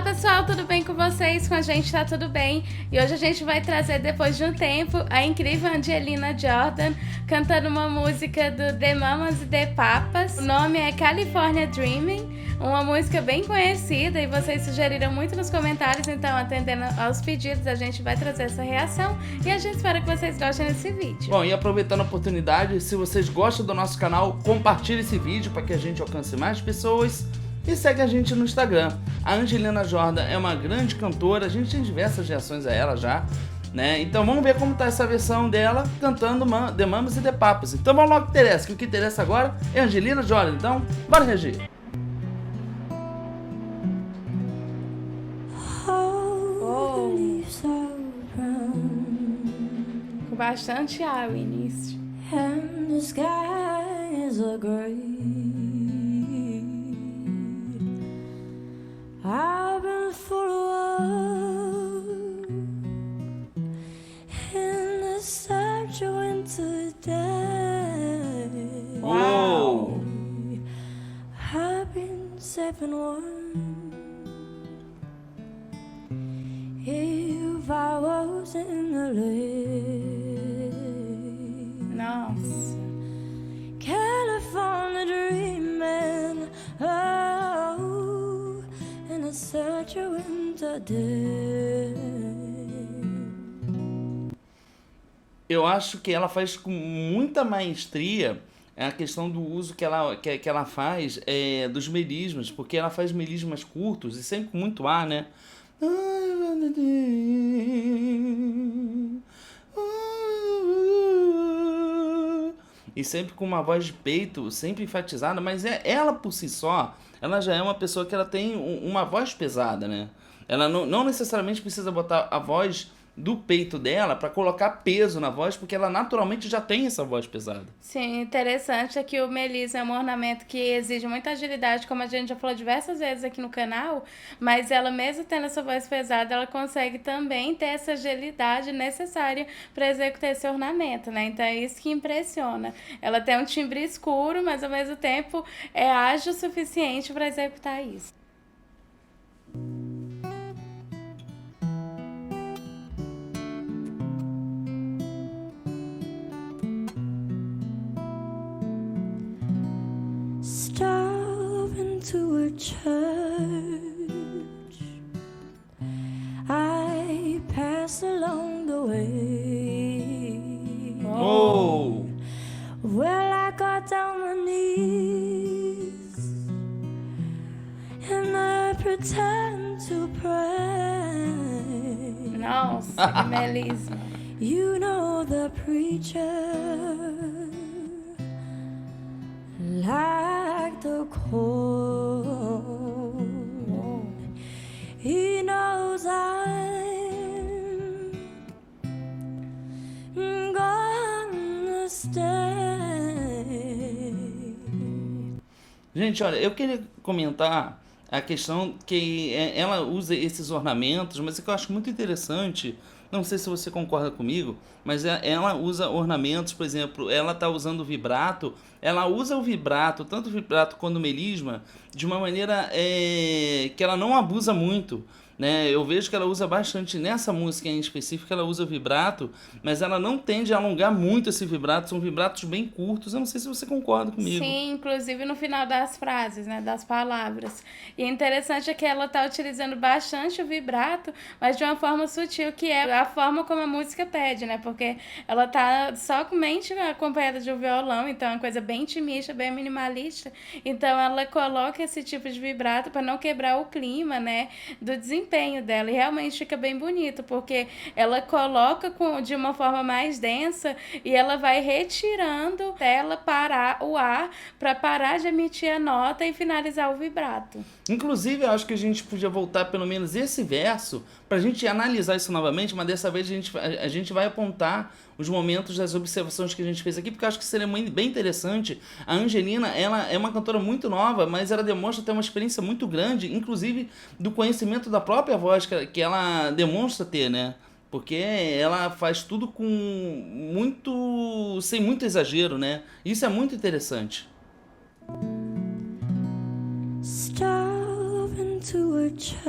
Olá pessoal, tudo bem com vocês? Com a gente tá tudo bem. E hoje a gente vai trazer, depois de um tempo, a incrível Angelina Jordan cantando uma música do The Mamas e The Papas. O nome é California Dreaming, uma música bem conhecida e vocês sugeriram muito nos comentários, então atendendo aos pedidos a gente vai trazer essa reação e a gente espera que vocês gostem desse vídeo. Bom, e aproveitando a oportunidade, se vocês gostam do nosso canal, compartilhe esse vídeo para que a gente alcance mais pessoas. E segue a gente no Instagram. A Angelina Jordan é uma grande cantora, a gente tem diversas reações a ela já, né? Então vamos ver como tá essa versão dela cantando The Mamas e The Papas. Então vamos logo que interessa, que o que interessa agora é a Angelina Jordan. Então, bora reagir. Com bastante ar o início. And the skies are gray. I've been full of in the search of winter day. Uou! I've been safe and warm. If I was in the lake. Nossa. California dreaming, oh, in a search of winter day. Eu acho que ela faz com muita maestria a questão do uso que ela faz dos melismas, porque ela faz melismas curtos e sempre com muito ar, né? E sempre com uma voz de peito, sempre enfatizada, mas ela por si só, ela já é uma pessoa que ela tem uma voz pesada, né? Ela não necessariamente precisa botar a voz do peito dela para colocar peso na voz, porque ela naturalmente já tem essa voz pesada. Sim, interessante é que o melisma é um ornamento que exige muita agilidade, como a gente já falou diversas vezes aqui no canal, mas ela mesmo tendo essa voz pesada, ela consegue também ter essa agilidade necessária para executar esse ornamento, né? Então é isso que impressiona. Ela tem um timbre escuro, mas ao mesmo tempo é ágil o suficiente para executar isso. Stop into a church. I pass along the way. Oh! Well, I got down my knees and I pretend to pray. Nossa, que melisma. You know the preacher, like the cold. He knows I'm gonna stay. Gente, olha, eu queria comentar a questão que ela usa esses ornamentos, mas é que eu acho muito interessante. Não sei se você concorda comigo, mas ela usa ornamentos, por exemplo, ela tá usando o vibrato, ela usa o vibrato, tanto o vibrato quanto o melisma, de uma maneira que ela não abusa muito, né? Eu vejo que ela usa bastante, nessa música em específico, ela usa o vibrato, mas ela não tende a alongar muito esse vibrato, são vibratos bem curtos, eu não sei se você concorda comigo. Sim, inclusive no final das frases, né, das palavras. E interessante é que ela tá utilizando bastante o vibrato, mas de uma forma sutil, que é a forma como a música pede, né, porque ela tá somente acompanhada de um violão, então é uma coisa bem intimista, bem minimalista, então ela coloca esse tipo de vibrato para não quebrar o clima, né, do desempenho dela, e realmente fica bem bonito, porque ela coloca de uma forma mais densa e ela vai retirando dela parar o ar para parar de emitir a nota e finalizar o vibrato. Inclusive, eu acho que a gente podia voltar pelo menos esse verso pra gente analisar isso novamente, mas dessa vez a gente vai apontar os momentos das observações que a gente fez aqui, porque eu acho que seria bem interessante. A Angelina, ela é uma cantora muito nova, mas ela demonstra ter uma experiência muito grande, inclusive do conhecimento da própria voz que ela demonstra ter, né? Porque ela faz tudo sem muito exagero, né? Isso é muito interessante. Stop to a church.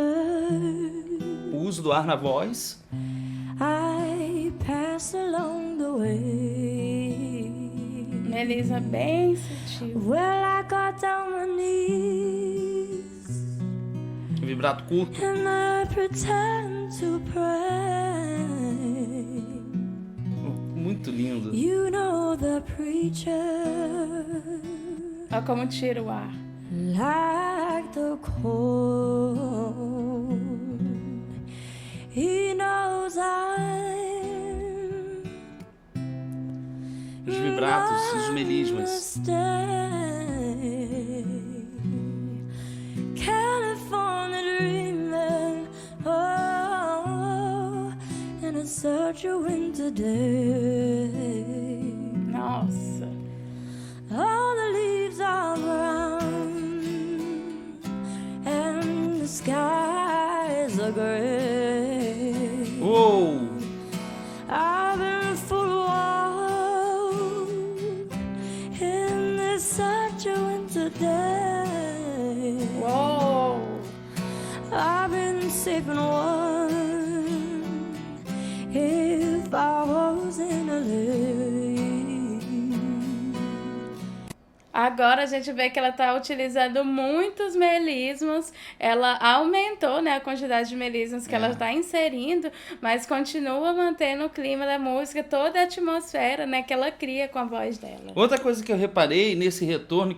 O uso do ar na voz. I passed along the way. Melisa bem sutil. Well, I got down my knees Vibrato curto. and I pretend to pray. Muito lindo. You know the preacher, Olha como tira o ar. like the cold. He knows I'm Os vibratos, os melismas. California dreaming, oh, in a such a winter day. Nossa. All the leaves are brown and the skies are gray. Uou! I've been full of in this such a winter day. Uou! I've been safe and warm if I was in a lake. Agora a gente vê que ela tá utilizando muitos melismos. Ela aumentou, né, a quantidade de melismos que ela tá inserindo, mas continua mantendo o clima da música, toda a atmosfera, né, que ela cria com a voz dela. Outra coisa que eu reparei nesse retorno,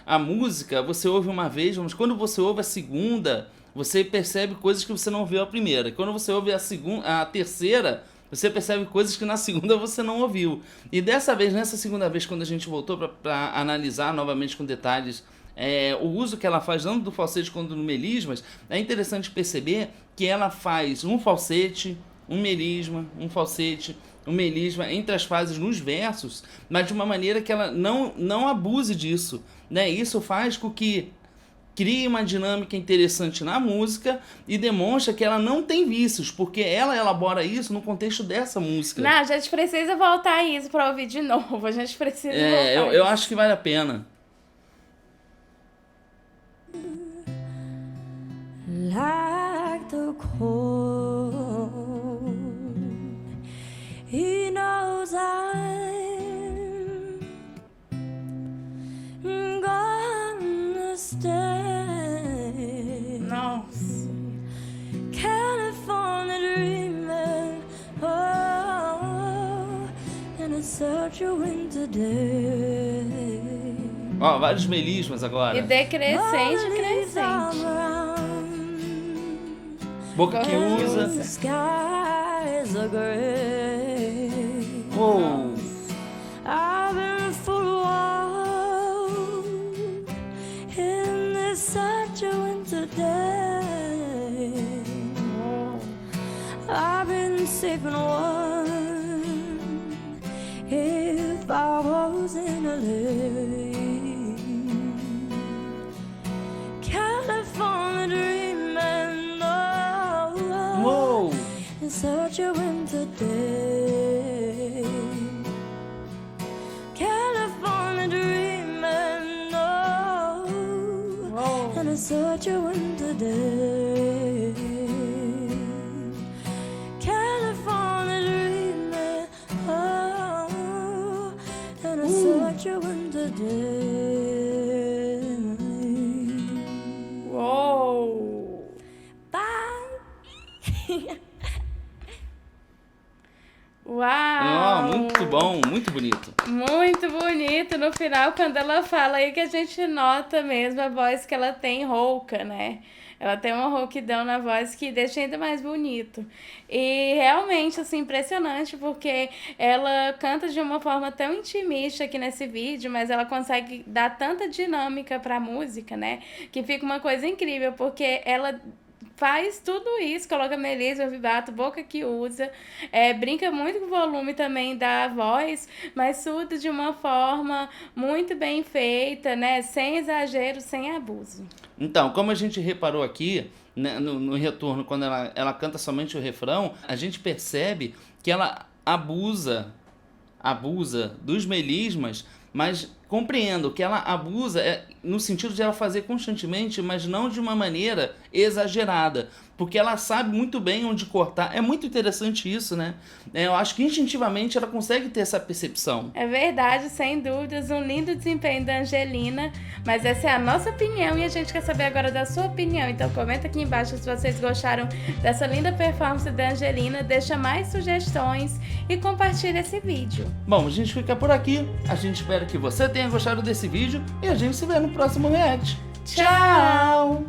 a música, você ouve uma vez, mas quando você ouve a segunda, você percebe coisas que você não ouviu a primeira. E quando você ouve a terceira, você percebe coisas que na segunda você não ouviu. E dessa vez, nessa segunda vez, quando a gente voltou para analisar novamente com detalhes o uso que ela faz, tanto do falsete quanto do melismas, é interessante perceber que ela faz um falsete, um melisma, um falsete, um melisma entre as fases nos versos, mas de uma maneira que ela não abuse disso, né? Isso faz com que cria uma dinâmica interessante na música e demonstra que ela não tem vícios, porque ela elabora isso no contexto dessa música. Não, a gente precisa voltar a isso pra ouvir de novo. A gente precisa voltar. Eu acho que vale a pena. Like the cold, he knows I'm gonna stay. Nossa. California dreaming, oh, in a such a winter day. Ó, vários melismas agora. E decrescente, All the leaves are crescente. brown, Boca que and the usa. skies are gray. Uou! I've been full of in this such a winter day. I've been safe and warm if I was in a lake. California dreaming, oh, Uou! in such a winter day. California dreaming, oh, Uou. and it's such a winter day. California dreaming, oh, and it's such a winter day. Uou! Bye. Uau! Muito bom, muito bonito. Muito bonito no final, quando ela fala aí que a gente nota mesmo a voz que ela tem rouca, né? Ela tem uma rouquidão na voz que deixa ainda mais bonito. E realmente, assim, impressionante, porque ela canta de uma forma tão intimista aqui nesse vídeo, mas ela consegue dar tanta dinâmica pra música, né? Que fica uma coisa incrível, porque ela faz tudo isso, coloca melisma, vibrato, boca que usa, brinca muito com o volume também da voz, mas tudo de uma forma muito bem feita, né? Sem exagero, sem abuso. Então, como a gente reparou aqui, né, no retorno, quando ela canta somente o refrão, a gente percebe que ela abusa dos melismas mas compreendo que ela abusa no sentido de ela fazer constantemente, mas não de uma maneira exagerada, porque ela sabe muito bem onde cortar. É muito interessante isso, né? Eu acho que instintivamente ela consegue ter essa percepção. É verdade, sem dúvidas, um lindo desempenho da Angelina, mas essa é a nossa opinião e a gente quer saber agora da sua opinião. Então comenta aqui embaixo se vocês gostaram dessa linda performance da Angelina, deixa mais sugestões e compartilha esse vídeo. Bom, a gente fica por aqui, a gente espera que você tenha gostado desse vídeo e a gente se vê no próximo React. Tchau!